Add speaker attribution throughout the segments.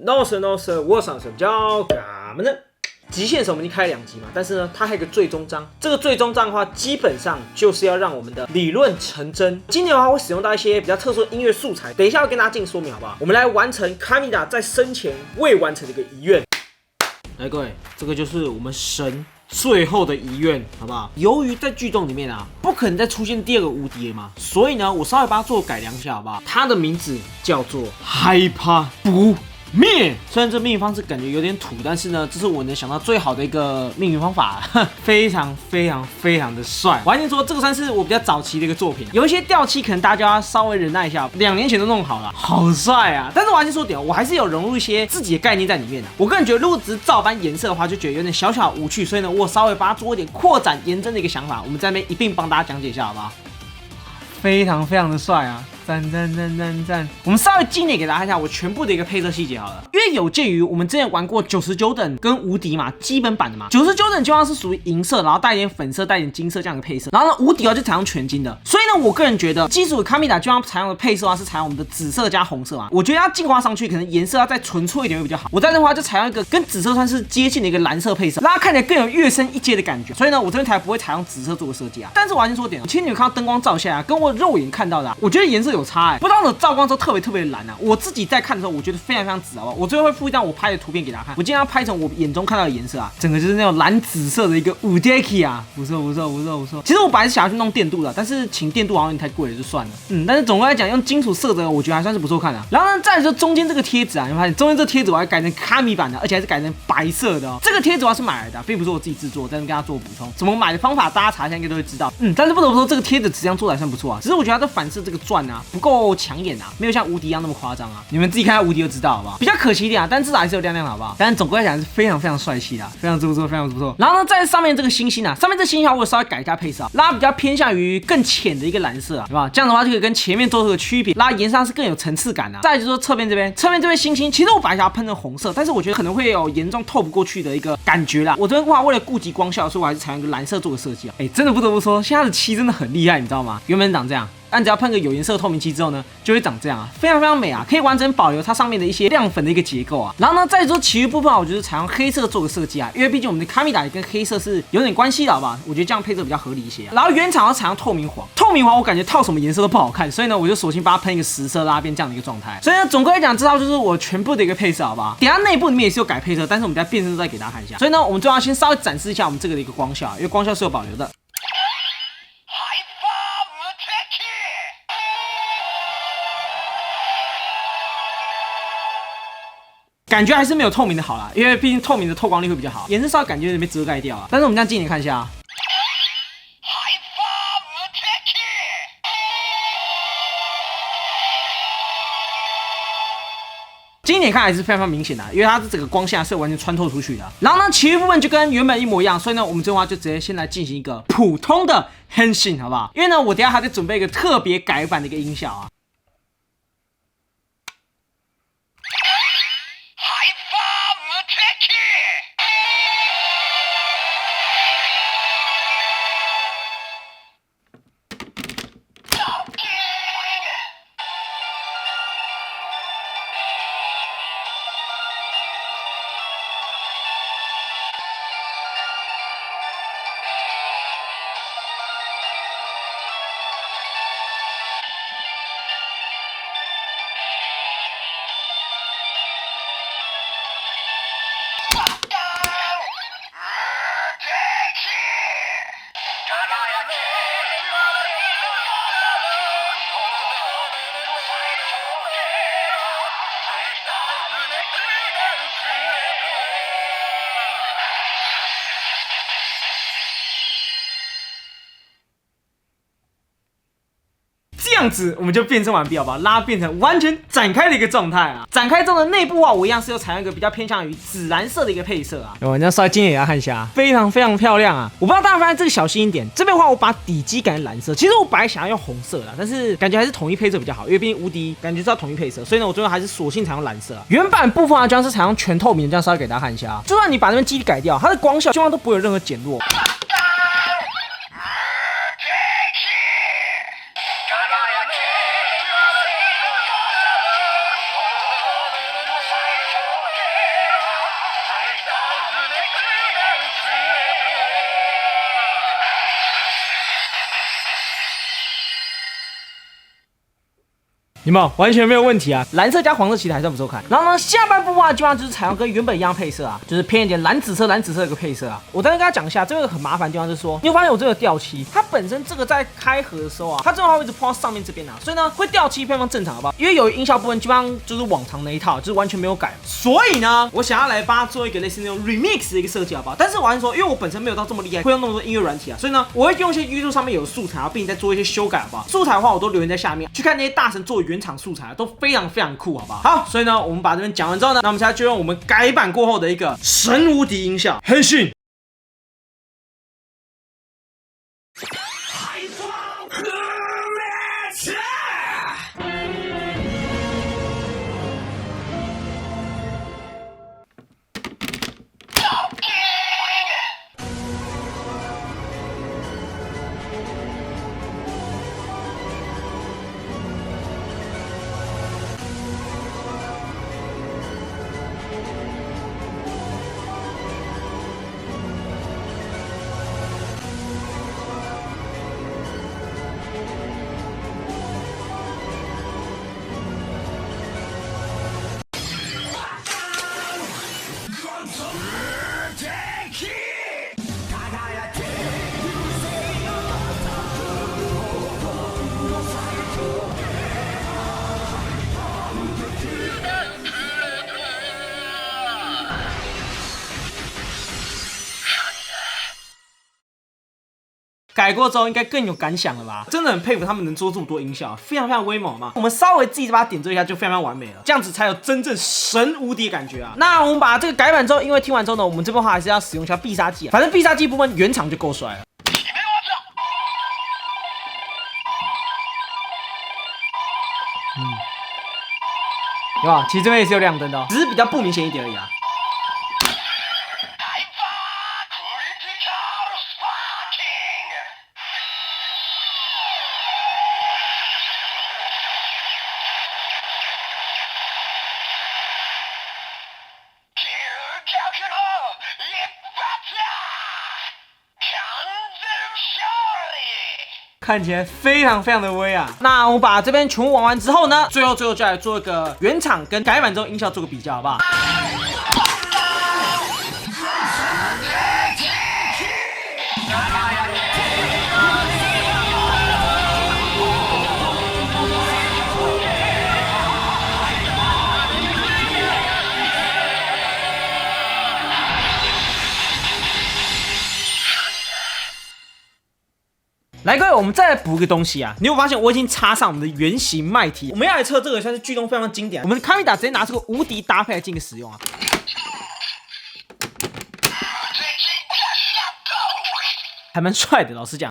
Speaker 1: No sir No sir， 我上什么叫干嘛呢？极限神我们已经开了2集嘛，但是呢，它还有一个最终章。这个最终章的话，基本上就是要让我们的理论成真。今年的话会使用到一些比较特殊的音乐素材，等一下要跟大家进行说明，好不好？我们来完成卡米达在生前未完成的一个遗愿。来，各位，这个就是我们神最后的遗愿，好不好？由于在剧中里面啊，不可能再出现第2个无敌了嘛，所以呢，我稍微把它做改良一下，好不好？它的名字叫做害怕不灭。虽然这命运方式感觉有点土，但是呢，这是我能想到最好的一个命运方法，非常的帅。我还听说这个算是我比较早期的一个作品，有一些掉漆可能大家要稍微忍耐一下，2年前都弄好了，好帅啊！但是我还是说点，我还是有融入一些自己的概念在里面的。我个人觉得，如果只是照搬颜色的话，就觉得有点小小无趣，所以呢，我稍微把它做一点扩展延伸的一个想法，我们在那边一并帮大家讲解一下，好不好？非常的帅啊！赞！我们稍微精简给大家看一下我全部的一个配色细节好了，因为有鉴于我们之前玩过99等跟无敌嘛，基本版的嘛，99等基本上是属于银色，然后带一点粉色、带一点金色这样的配色，然后呢，无敌就采用全金的，所以呢，我个人觉得基础的卡米达基本上采用的配色啊是采用我们的紫色加红色啊，我觉得要进化上去，可能颜色要再纯粹一点会比较好。我在的话就采用一个跟紫色算是接近的一个蓝色配色，让它看起来更有跃升一阶的感觉，所以呢，我这边才不会采用紫色做的设计啊。但是我还是说点，其实你们看到灯光照下来，跟我肉眼看到的啊，我觉得颜色有差不知道我照光之后特别蓝啊！我自己在看的时候，我觉得非常紫，好不好？我最后会附一张我拍的图片给大家看。我今天要拍成我眼中看到的颜色啊，整个就是那种蓝紫色的一个五 Deki 啊，不错。其实我本来是想要去弄电镀的，但是请电镀好像有点太贵了，就算了。但是总归来讲，用金属色泽，我觉得还算是不错看的。然后呢，再来就中间这个贴纸啊，你发现中间这个贴纸我还改成卡米版的，而且还是改成白色的哦。这个贴纸我是买来的，并不是我自己制作，但是跟大家做补充。怎么买的方法，大家查一下应该都会知道。但是不得不说，这个贴纸质量做的还算不错啊。只是我觉得它的反射这个钻啊不够抢眼啊，没有像无敌一样那么夸张啊。你们自己看下无敌就知道，好不好？比较可惜一点啊，但至少还是有亮的，好不好？但是总归来讲是非常帅气的，非常不错。然后呢，在上面这个星星啊，上面这星星我稍微改一下配色，拉比较偏向于更浅的一个蓝色啊，对吧？这样的话就可以跟前面做出个区别，拉颜色上是更有层次感啊。再来就是说侧面这边星星，其实我本来想要喷成红色，但是我觉得可能会有严重透不过去的一个感觉啦。我这边的话为了顾及光效，所以我还是采用一个蓝色做个设计啊。真的不得不说，现在的漆真的很厉害，你知道吗？原本长这样。但只要喷个有颜色透明漆之后呢，就会长这样啊，非常美啊，可以完整保留它上面的一些亮粉的一个结构啊。然后呢，再说其余部分啊，我就是采用黑色做个设计啊，因为毕竟我们的卡米达也跟黑色是有点关系的，好不好？我觉得这样配色比较合理一些然后原厂要采用透明黄我感觉套什么颜色都不好看，所以呢，我就索性把它喷一个实色，拉变这样的一个状态。所以呢，总归来讲，这套就是我全部的一个配色，好不好？等一下内部里面也是有改配色，但是我们在变身再给大家看一下。所以呢，我们最后要先稍微展示一下我们这个的一个光效，因为光效是有保留的。感觉还是没有透明的好啦，因为毕竟透明的透光力会比较好，颜色稍微感觉有点被遮盖掉啊。但是我们这样近一点看一下啊。近一点看还是非常明显的因为它的整个光线是完全穿透出去的。然后呢，其余部分就跟原本一模一样，所以呢，我们这话就直接先来进行一个普通的 Henshin， 好不好？因为呢，我等一下还得准备一个特别改版的一个音效啊。这样子我们就变身完毕，好不好？拉变成完全展开的一个状态啊！展开之后的内部啊，我一样是有采用一个比较偏向于紫蓝色的一个配色啊。我们稍微近也要看一下，非常漂亮啊！我不知道大家发现这个小心一点，这边的话我把底基改成蓝色，其实我本来想要用红色啦，但是感觉还是统一配色比较好，因为毕竟无敌感觉是要统一配色，所以呢，我最后还是索性采用蓝色啊。原版部分啊，将是采用全透明的，这样稍微给大家看一下啊。就算你把那边基底改掉，它的光效基本上都不会有任何减弱。有没有完全没有问题啊？蓝色加黄色其实还算不错看。然后呢，下半部基本上就是采用跟原本一样配色啊，就是偏一点蓝紫色的一个配色啊。我再跟大家讲一下，这个很麻烦的地方就是说，你会发现我这个掉漆，它本身这个在开合的时候啊，它正好会一直碰到上面这边啊，所以呢会掉漆非常正常，好不好？因为有音效部分基本上就是往常那一套，就是完全没有改。所以呢，我想要来帮它做一个类似那种 remix 的一个设计，好不好？但是我还是说，因为我本身没有到这么厉害，会用那么多音乐软体啊，所以呢，我会用一些 YouTube 上面有素材啊，并且再做一些修改，好不好？素材的话，我都留言在下面，去看那些大神做原厂素材，都非常酷，好不好？好，所以呢，我们把这边讲完之后呢，那我们现在就用我们改版过后的一个神无敌音效，黑讯。改过之后应该更有感想了吧？真的很佩服他们能做这么多音效，非常威猛嘛！我们稍微自己把它点缀一下就非常完美了，这样子才有真正神无敌的感觉啊！那我们把这个改版之后，因为听完之后呢，我们这边的话还是要使用一下必杀技啊，反正必杀技部分原厂就够帅了。有吧？其实这边也是有亮灯的，只是比较不明显一点而已啊。看起来非常的威啊！那我把这边全部玩完之后呢，最后就来做一个原厂跟改版之后音效做个比较，好不好？来，各位，我们再来补一个东西啊！你有发现我已经插上我们的原型麦体，我们要来测这个算是剧中非常经典。我们的卡米达直接拿这个无敌搭配来进行使用啊，还蛮帅的，老实讲。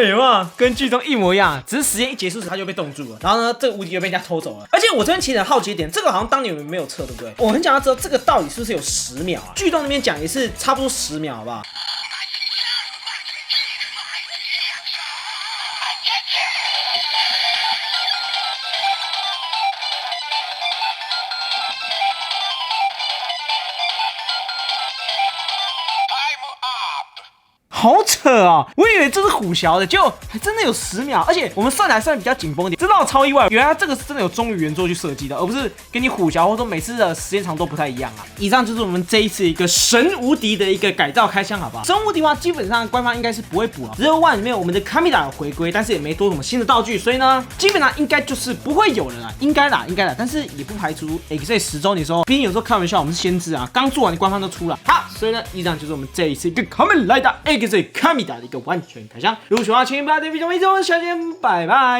Speaker 1: 有没有跟剧中一模一样？只是时间一结束时，他就被冻住了。然后呢，这个无敌就被人家偷走了。而且我这边其实很好奇一点，这个好像当年没有测，对不对？我很想要知道这个到底是不是有10秒啊？剧中那边讲也是差不多10秒，好不好？好扯哦！我以为这是虎啸的，结果还真的有10秒，而且我们算的还算比较紧绷一点，这让我超意外。原来这个是真的有忠于原作去设计的，而不是给你虎啸，或者说每次的时间长都不太一样啊。以上就是我们这一次一个神无敌的一个改造开箱，好不好？神无敌的话，基本上官方应该是不会补了。Zero One 里面我们的卡米达有回归，但是也没多什么新的道具，所以呢，基本上应该就是不会有人啊，应该啦。但是也不排除 X10周年的时候，毕竟有时候开玩笑，我们是先知啊，刚做完官方都出了。好，所以呢，以上就是我们这一次一个卡米来的 X 卡米达的一个完全开箱。如果喜欢，请不要点击订阅，我们下期见，拜拜。